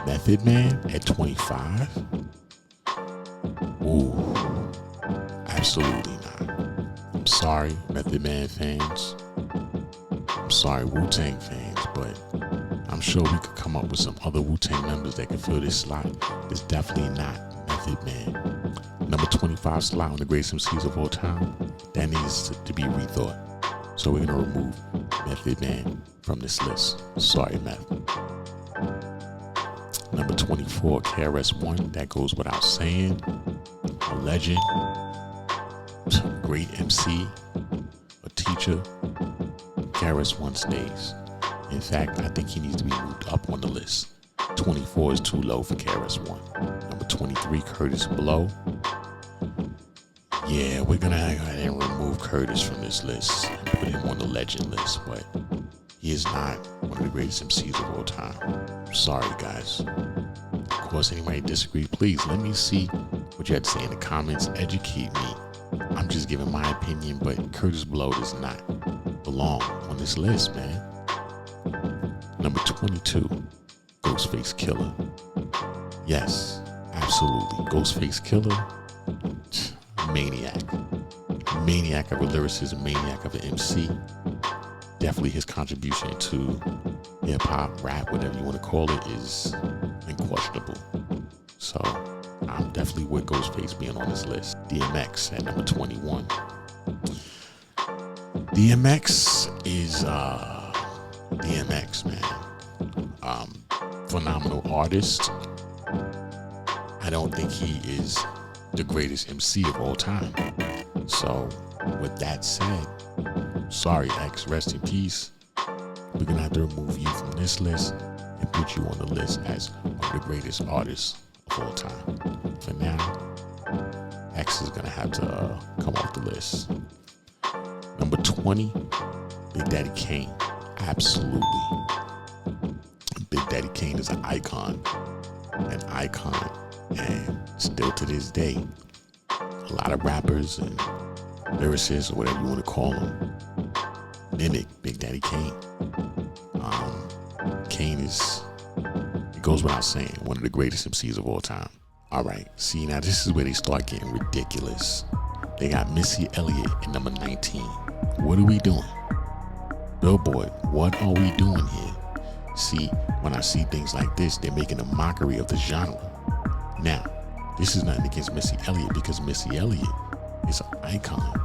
Method Man at 25? Ooh, absolutely not. I'm sorry, Method Man fans. I'm sorry, Wu-Tang fans, but I'm sure we could come up with some other Wu-Tang members that can fill this slot. It's definitely not Method Man. Number 25 slot on the greatest MCs of all time, that needs to be rethought. So we're gonna remove Method Man from this list. Sorry, Meth. Number 24, KRS-One, that goes without saying. A legend, great MC, a teacher. KRS-One stays. In fact, I think he needs to be moved up on the list. 24 is too low for KRS-One. Number 23, Curtis Blow. Yeah, we're gonna go ahead and remove Curtis from this list and put him on the legend list, but he is not one of the greatest MCs of all time. Sorry, guys. Of course, anybody disagree, please let me see what you had to say in the comments. Educate me. I'm just giving my opinion, but Curtis Blow does not belong on this list, man. Number 22, Ghostface Killer. Yes, absolutely. Ghostface Killer, maniac. Maniac of a lyricist, maniac of an MC. Definitely his contribution to hip hop, rap, whatever you want to call it, is unquestionable. So I'm definitely with Ghostface being on this list. DMX at number 21. DMX is DMX, man. Phenomenal artist. I don't think he is the greatest MC of all time. So with that said, sorry X, rest in peace. We're gonna have to remove you from this list and put you on the list as one of the greatest artists of all time. For now, X is gonna have to come off the list. Number 20, Big Daddy Kane. Absolutely. Big Daddy Kane is an icon, and still to this day, a lot of rappers and lyricists, or whatever you want to call them, mimic Big Daddy Kane. Kane is, it goes without saying, one of the greatest MCs of all time. All right, see, now this is where they start getting ridiculous. They got Missy Elliott at number 19. What are we doing? Billboard, what are we doing here? See, when I see things like this, they're making a mockery of the genre. Now, this is nothing against Missy Elliott, because Missy Elliott is an icon,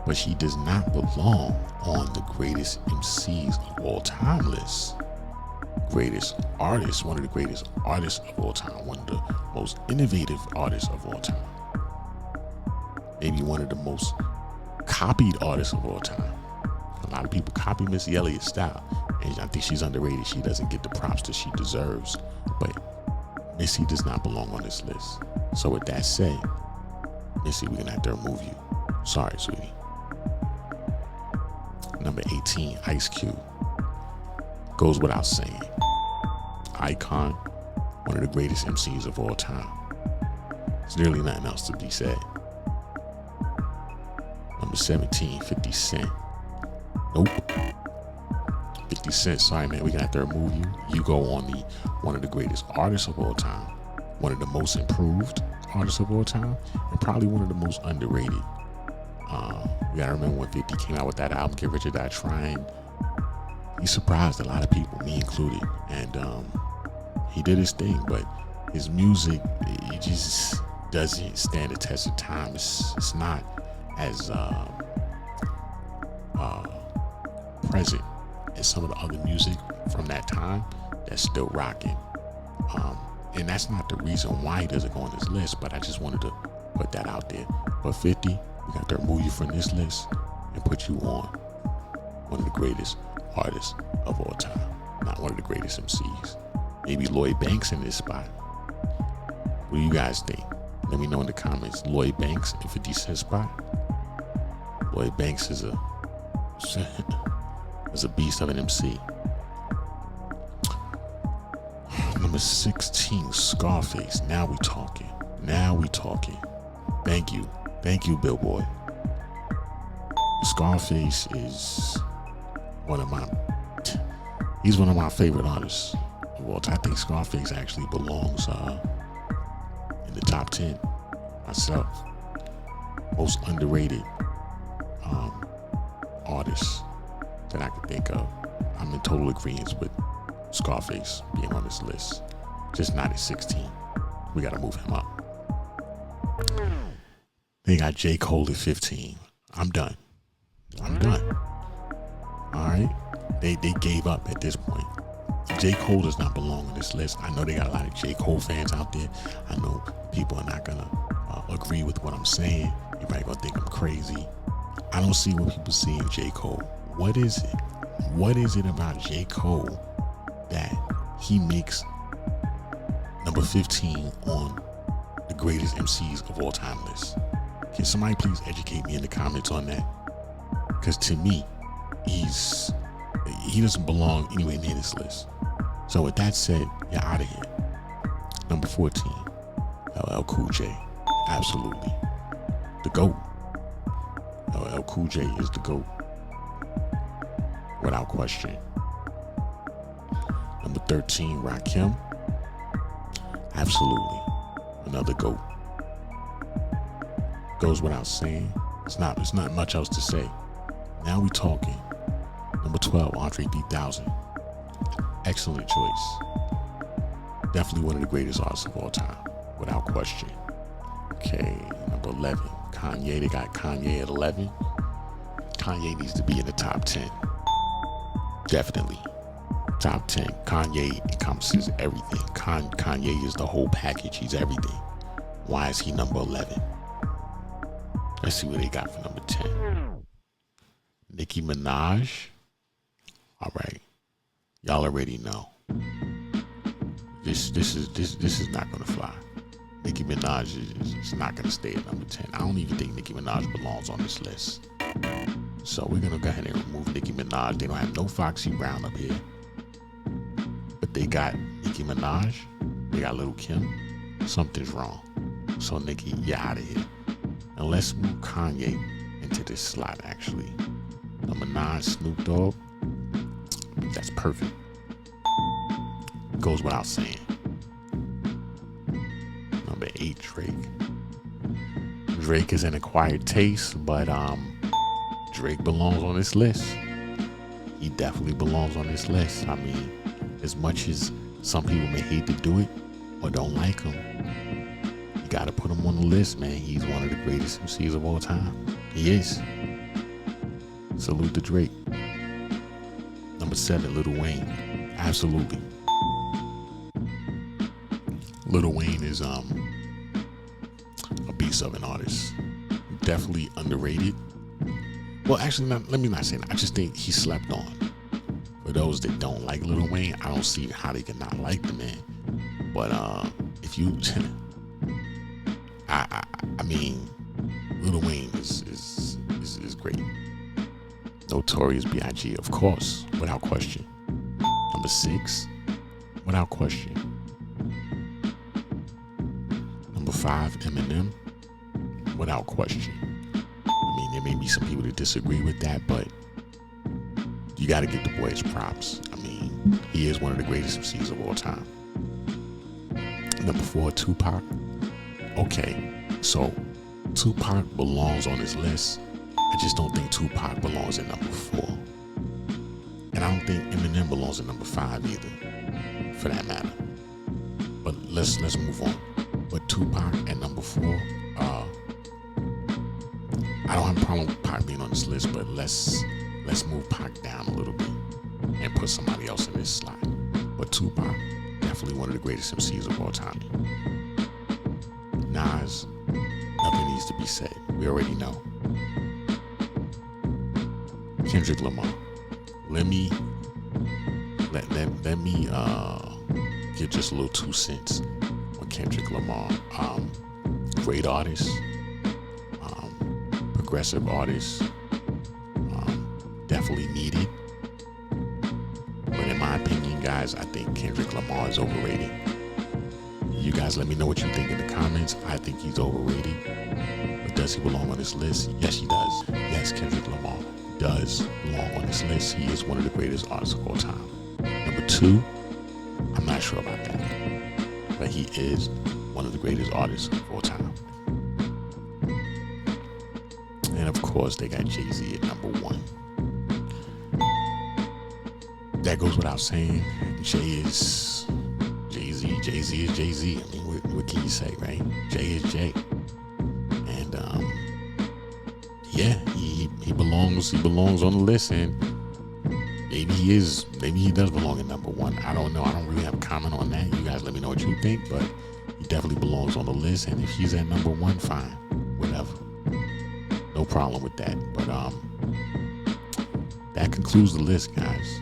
but she does not belong on the greatest MCs of all time list. Greatest artist, one of the greatest artists of all time, one of the most innovative artists of all time. Maybe one of the most copied artists of all time. A lot of people copy Missy Elliott's style, and I think she's underrated. She doesn't get the props that she deserves, but Missy does not belong on this list. So with that said, Missy, we're gonna have to remove you. Sorry, sweetie. Number 18, Ice Cube. Goes without saying. Icon, one of the greatest MCs of all time. There's nearly nothing else to be said. Number 17, 50 Cent. Nope. 50 Cent, sorry man, we're gonna have to remove you. You go on the one of the greatest artists of all time, one of the most improved artists of all time, and probably one of the most underrated. We gotta remember when 50 came out with that album, Get Rich or Die Trying. He surprised a lot of people, me included, and he did his thing, but his music, it just doesn't stand the test of time. It's not as present as some of the other music from that time that's still rocking. And that's not the reason why he doesn't go on this list, but I just wanted to put that out there. But 50, we got to remove you from this list and put you on one of the greatest artists of all time, not one of the greatest MCs. Maybe Lloyd Banks in this spot. What do you guys think? Let me know in the comments. Lloyd Banks in 50 Cent spot. Lloyd Banks is a beast of an MC. Number 16, Scarface. Now we talking. Thank you, Billboard. Scarface is he's one of my favorite artists of of all time. I think Scarface actually belongs in the top 10 myself. Most underrated artists that I could think of. I'm in total agreement with Scarface being on this list. Just not at 16. We got to move him up. They got J. Cole at 15. I'm done. All right. They gave up at this point. J. Cole does not belong on this list. I know they got a lot of J. Cole fans out there. I know people are not going to agree with what I'm saying. You're probably going to think I'm crazy. I don't see what people see in J. Cole. What is it? What is it about J. Cole that he makes number 15 on the greatest MCs of all time list? Can somebody please educate me in the comments on that? Because to me, he doesn't belong anywhere near this list. So with that said, you're out of here. Number 14, LL Cool J. Absolutely. The GOAT. LL Cool J is the GOAT. Without question. Number 13, Rakim. Absolutely. Another GOAT. Goes without saying. It's not much else to say. Now we talking. Number 12, Andre 3000. Excellent choice. Definitely one of the greatest artists of all time, without question. Okay, number 11, Kanye. They got Kanye at 11. Kanye needs to be in the top 10. Definitely. Top 10. Kanye encompasses everything. Kanye is the whole package. He's everything. Why is he number 11? Let's see what they got for number 10. Nicki Minaj. All right. Y'all already know. This is not gonna fly. Nicki Minaj is not gonna stay at number 10. I don't even think Nicki Minaj belongs on this list. So we're gonna go ahead and remove Nicki Minaj. They don't have no Foxy Brown up here. But they got Nicki Minaj. They got Lil' Kim. Something's wrong. So Nicki, you're out of here. And let's move Kanye into this slot actually. Number 9, Snoop Dogg. That's perfect. Goes without saying. Number 8, Drake. Drake is an acquired taste, but Drake belongs on this list. He definitely belongs on this list. I mean, as much as some people may hate to do it or don't like him, you gotta put him on the list, man. He's one of the greatest MCs of all time. He is. Salute to Drake. Number 7, Lil Wayne. Absolutely. Lil Wayne is a beast of an artist. Definitely underrated. Well, actually, let me not say that. I just think he slept on. For those that don't like Lil Wayne, I don't see how they can not like the man. But if you, I mean, Lil Wayne is great. Notorious B.I.G., of course, without question. Number 6, without question. Number 5, Eminem, without question. I mean, there may be some people that disagree with that, but you got to give the boy his props. I mean, he is one of the greatest MCs of all time. Number 4, Tupac. Okay, so Tupac belongs on this list. I just don't think Tupac belongs at number 4. And I don't think Eminem belongs at number 5 either, for that matter. But let's move on. But Tupac at number 4, I don't have a problem with Pac being on this list, but let's move Pac down a little bit and put somebody else in this slot. But Tupac, definitely one of the greatest MCs of all time. Nas, nothing needs to be said. We already know. Kendrick Lamar. Let me give just a little 2 cents on Kendrick Lamar. Great artist, progressive artist, definitely needed. But in my opinion, guys, I think Kendrick Lamar is overrated. You guys let me know what you think in the comments. I think he's overrated. But does he belong on this list? Yes, he does. Yes, Kendrick Lamar does belong on this list. He is one of the greatest artists of all time. Number 2, I'm not sure about that. But he is one of the greatest artists of all time. And of course, they got Jay-Z at number 1. That goes without saying. Jay-Z is Jay-Z. I mean, what can you say, right? Jay is Jay. And yeah, he belongs on the list, and maybe he does belong at number 1. I don't know. I don't really have a comment on that. You guys let me know what you think, but he definitely belongs on the list, and if he's at number 1, fine. Whatever. No problem with that. But that concludes the list, guys.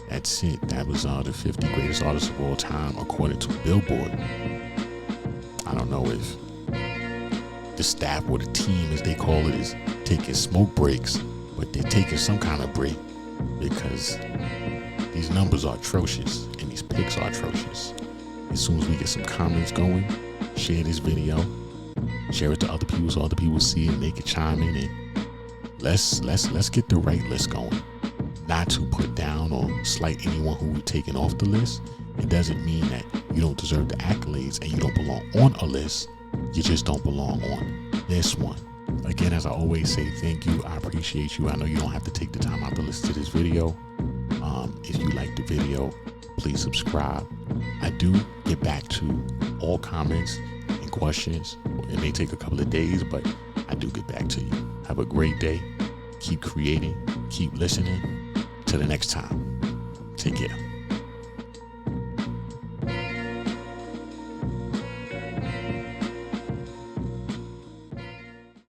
That's it. That was the 50 greatest artists of all time according to Billboard. I don't know if the staff or the team, as they call it, is taking smoke breaks, but they're taking some kind of break because these numbers are atrocious and these picks are atrocious. As soon as we get some comments going, share this video, share it to other people so other people see it and they can chime in, and let's get the right list going. Not to put down or slight anyone who we're taking off the list. It doesn't mean that you don't deserve the accolades and you don't belong on a list. You just don't belong on this one. Again, as I always say, thank you. I appreciate you. I know you don't have to take the time out to listen to this video. If you like the video, please subscribe. I do get back to all comments and questions. It may take a couple of days, but I do get back to you. Have a great day. Keep creating. Keep listening. Till the next time. Take care.